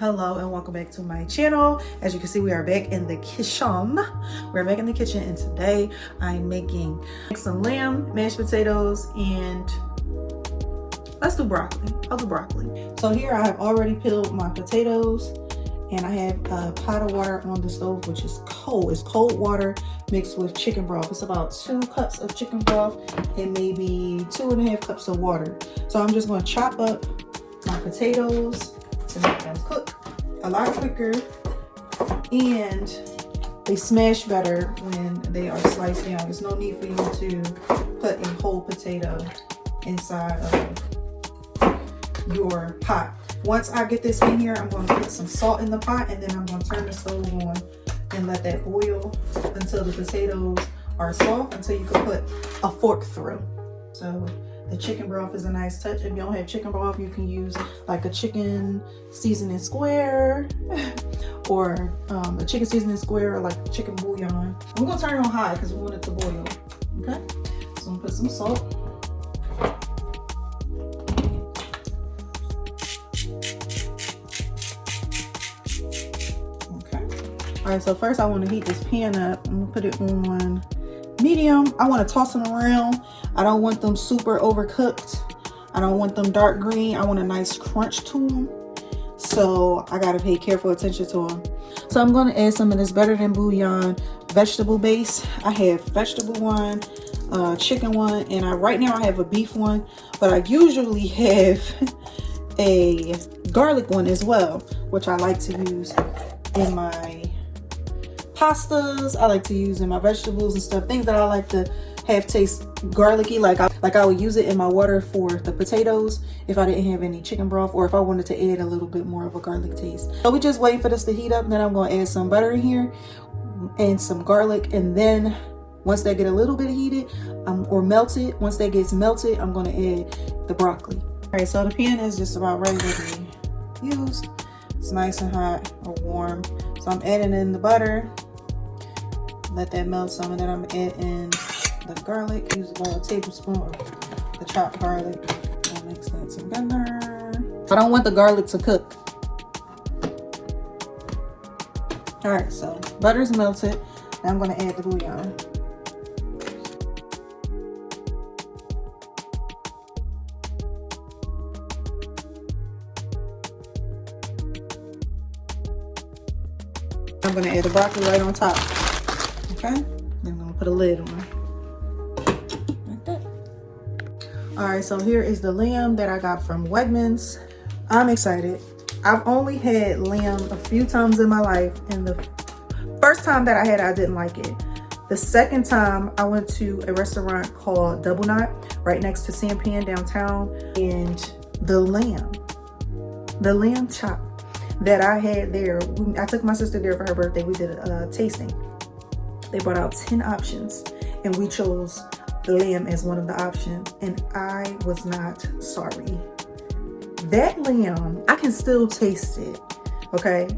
Hello and welcome back to my channel. As you can see, we are back in the kitchen. We're back in the kitchen, and today I'm making some lamb, mashed potatoes, and let's do broccoli. I'll do broccoli. So here I have already peeled my potatoes, and I have a pot of water on the stove, which is cold. It's cold water mixed with chicken broth. It's about 2 cups of chicken broth and maybe 2.5 cups of water. So I'm just going to chop up my potatoes to make them cook a lot quicker, and they smash better when they are sliced down. There's no need for you to put a whole potato inside of your pot. Once I get this in here, I'm going to put some salt in the pot, and then I'm going to turn the stove on and let that boil until the potatoes are soft, until you can put a fork through. So the chicken broth is a nice touch. If you don't have chicken broth, you can use like a chicken seasoning square or a chicken seasoning square, or like chicken bouillon. I'm gonna turn it on high because we want it to boil. Okay, so I'm gonna put some salt. Okay. All right, so first I want to heat this pan up. I'm gonna put it on medium. I want to toss them around. I don't want them super overcooked. I don't want them dark green. I want a nice crunch to them. So I gotta pay careful attention to them. So I'm going to add some of this Better Than Bouillon vegetable base. I have vegetable one, chicken one, and right now I have a beef one, but I usually have a garlic one as well, which I like to use in my pastas. I like to use in my vegetables and stuff, things that I like to have taste garlicky. Like I would use it in my water for the potatoes if I didn't have any chicken broth, or if I wanted to add a little bit more of a garlic taste. So we just waiting for this to heat up. Then I'm going to add some butter in here and some garlic, and then once they get a little bit heated or melted, once that gets melted, I'm going to add the broccoli. All right, so the pan is just about ready to be used. It's nice and hot or warm. So I'm adding in the butter. Let that melt some, and then I'm adding the garlic. Use about a tablespoon of the chopped garlic. And mix that together. I don't want the garlic to cook. All right, so butter's melted. Now I'm going to add the bouillon. I'm going to add the broccoli right on top. Okay, then I'm going to put a lid on. Like that. All right, so here is the lamb that I got from Wegmans. I'm excited. I've only had lamb a few times in my life, and the first time that I had it, I didn't like it. The second time, I went to a restaurant called Double Knot right next to Sampan downtown, and the lamb chop that I had there, I took my sister there for her birthday. We did a tasting. They brought out 10 options, and we chose the lamb as one of the options, and I was not sorry. That lamb, I can still taste it, okay?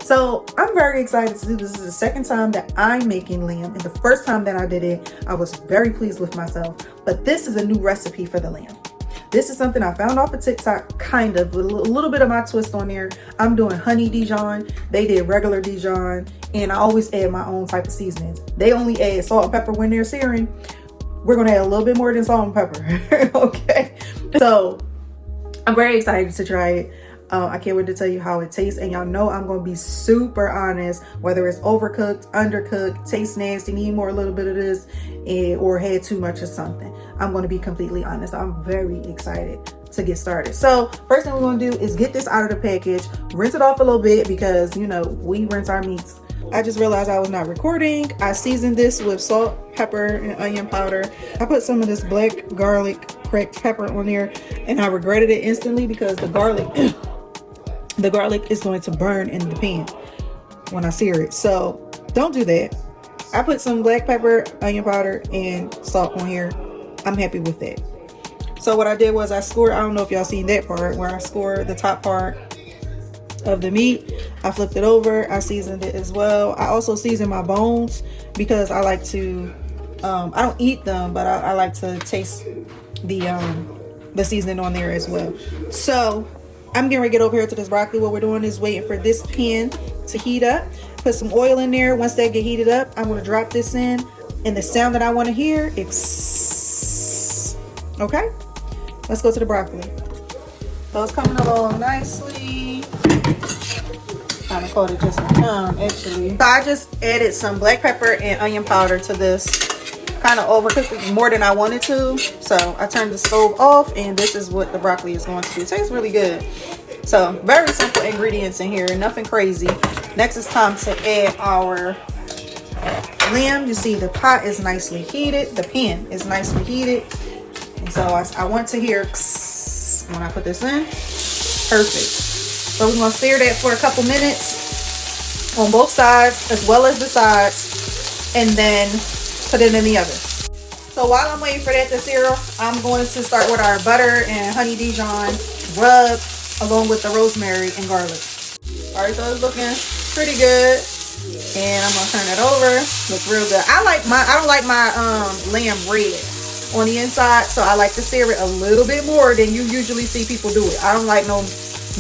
So I'm very excited to do this. This is the second time that I'm making lamb, and the first time that I did it, I was very pleased with myself, but this is a new recipe for the lamb. This is something I found off of TikTok, kind of, with a little bit of my twist on there. I'm doing honey Dijon. They did regular Dijon, and I always add my own type of seasonings. They only add salt and pepper when they're searing. We're gonna add a little bit more than salt and pepper, okay? So I'm very excited to try it. I can't wait to tell you how it tastes, and y'all know I'm gonna be super honest, whether it's overcooked, undercooked, tastes nasty, need more a little bit of this, or had too much of something. I'm gonna be completely honest. I'm very excited to get started. So first thing we're gonna do is get this out of the package, rinse it off a little bit, because you know we rinse our meats. I just realized I was not recording. I seasoned this with salt, pepper, and onion powder. I put some of this black garlic cracked pepper on there, and I regretted it instantly because the garlic the garlic is going to burn in the pan when I sear it. So don't do that. I put some black pepper, onion powder, and salt on here. I'm happy with that. So what I did was I scored, I don't know if y'all seen that part, where I scored the top part of the meat. I flipped it over. I seasoned it as well. I also seasoned my bones because I like to, I don't eat them, but I like to taste the seasoning on there as well. So I'm getting ready to get over here to this broccoli. What we're doing is waiting for this pan to heat up. Put some oil in there. Once that get heated up, I'm going to drop this in. And the sound that I want to hear is... Okay? Let's go to the broccoli. So it's coming along nicely. Kind of called it just in time, actually. So I just added some black pepper and onion powder to this. Kind of overcooked it more than I wanted to. So I turned the stove off, and this is what the broccoli is going to be. It tastes really good. So very simple ingredients in here, nothing crazy. Next it's time to add our lamb. You see the pot is nicely heated. The pan is nicely heated. And so I want to hear when I put this in. Perfect. So we're going to stir that for a couple minutes on both sides as well as the sides, and then put it in the oven. So while I'm waiting for that to sear, I'm going to start with our butter and honey Dijon rub along with the rosemary and garlic. All right, so it's looking pretty good, and I'm gonna turn it over. Looks real good. I don't like my lamb red on the inside, so I like to sear it a little bit more than you usually see people do it. I don't like no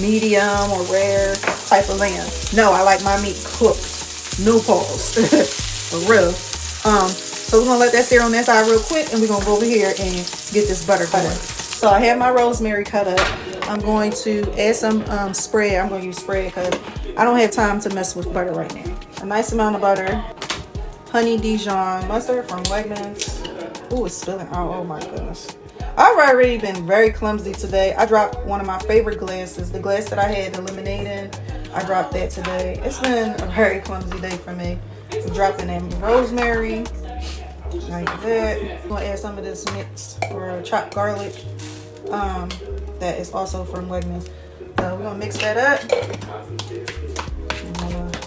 medium or rare type of lamb. No, I like my meat cooked, no pause. For real. So we're gonna let that sear on that side real quick, and we're gonna go over here and get this butter going. So I have my rosemary cut up. I'm going to add some spread. I'm going to use spread because I don't have time to mess with butter right now. A nice amount of butter. Honey Dijon mustard from Wegmans. Ooh, it's spilling out. Oh my goodness. I've already been very clumsy today. I dropped one of my favorite glasses. The glass that I had the lemonade in. I dropped that today. It's been a very clumsy day for me. I'm dropping in rosemary. Like that. I'm going to add some of this mixed or chopped garlic. That is also from Wegmans. So we're gonna mix that up.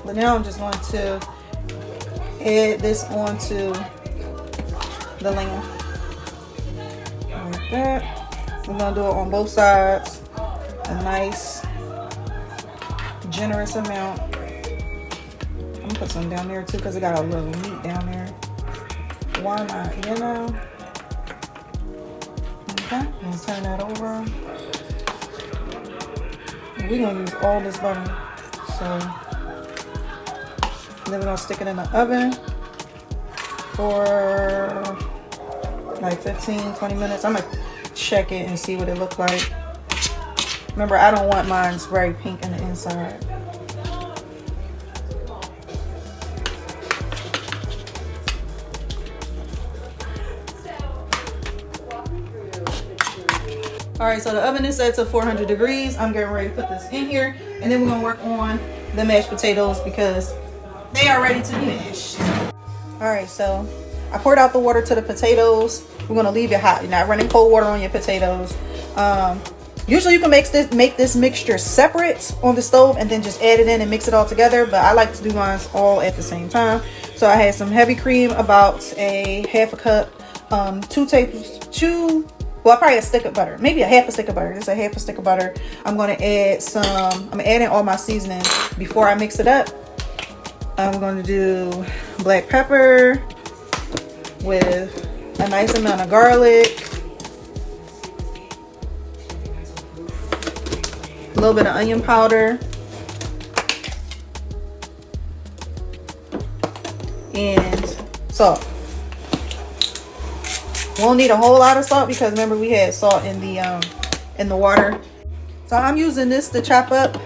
But now I'm just going to add this onto the lamb. Like that. We're gonna do it on both sides. A nice, generous amount. I'm gonna put some down there too because it got a little meat down there. Why not? You know. Okay, I'm gonna turn that over. We're gonna use all this butter. So then we're gonna stick it in the oven for like 15-20 minutes. I'm gonna check it and see what it looks like. Remember, I don't want mine very pink in the inside. All right, so the oven is set to 400 degrees. I'm getting ready to put this in here, and then we're gonna work on the mashed potatoes because they are ready to be mashed. All right, so I poured out the water to the potatoes. We're gonna leave it hot. You're not running cold water on your potatoes. Usually you can make this mixture separate on the stove and then just add it in and mix it all together, but I like to do mine all at the same time. So I had some heavy cream, about a half a cup, probably a stick of butter, maybe a half a stick of butter. Just a half a stick of butter. I'm gonna add I'm adding all my seasonings before I mix it up. I'm gonna do black pepper with a nice amount of garlic, a little bit of onion powder, and salt. Won't need a whole lot of salt because remember we had salt in the water. So I'm using this to chop up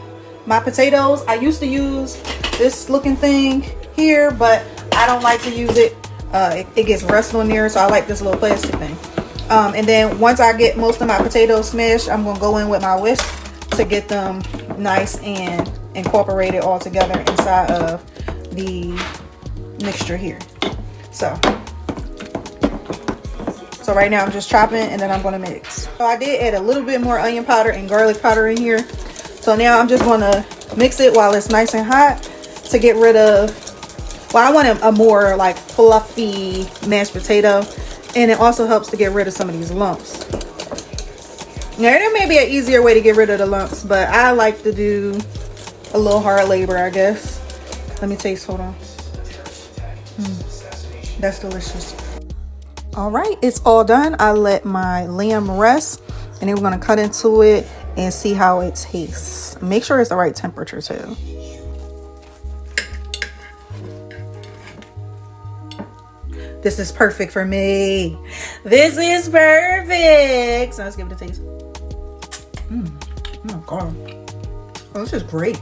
my potatoes. I used to use this looking thing here, but I don't like to use it. It gets rust on there, so I like this little plastic thing. And then once I get most of my potatoes smashed, I'm gonna go in with my whisk to get them nice and incorporated all together inside of the mixture here. So right now I'm just chopping and then I'm going to mix. So I did add a little bit more onion powder and garlic powder in here. So now I'm just going to mix it while it's nice and hot to get rid of, well, I want a more like fluffy mashed potato, and it also helps to get rid of some of these lumps. Now there may be an easier way to get rid of the lumps, but I like to do a little hard labor, I guess. Let me taste, hold on. That's delicious. All right, it's all done. I let my lamb rest, and then we're gonna cut into it and see how it tastes. Make sure it's the right temperature too. This is perfect for me. This is perfect. So let's give it a taste. Oh my God. Oh, this is great.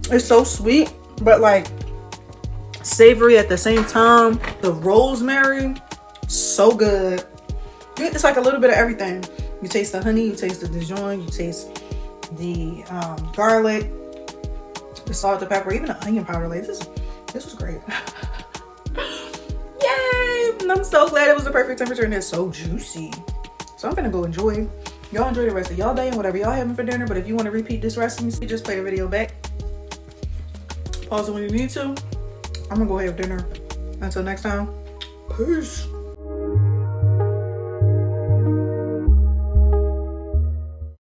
It's so sweet, but like savory at the same time. The rosemary, so good. It's like a little bit of everything. You taste the honey, you taste the Dijon, you taste the garlic, the salt, the pepper, even the onion powder. Like this was great. Yay! And I'm so glad it was the perfect temperature and it's so juicy. So I'm gonna go enjoy. Y'all enjoy the rest of y'all day and whatever y'all having for dinner. But if you want to repeat this recipe, just play the video back. Pause it when you need to. I'm gonna go have dinner. Until next time, peace.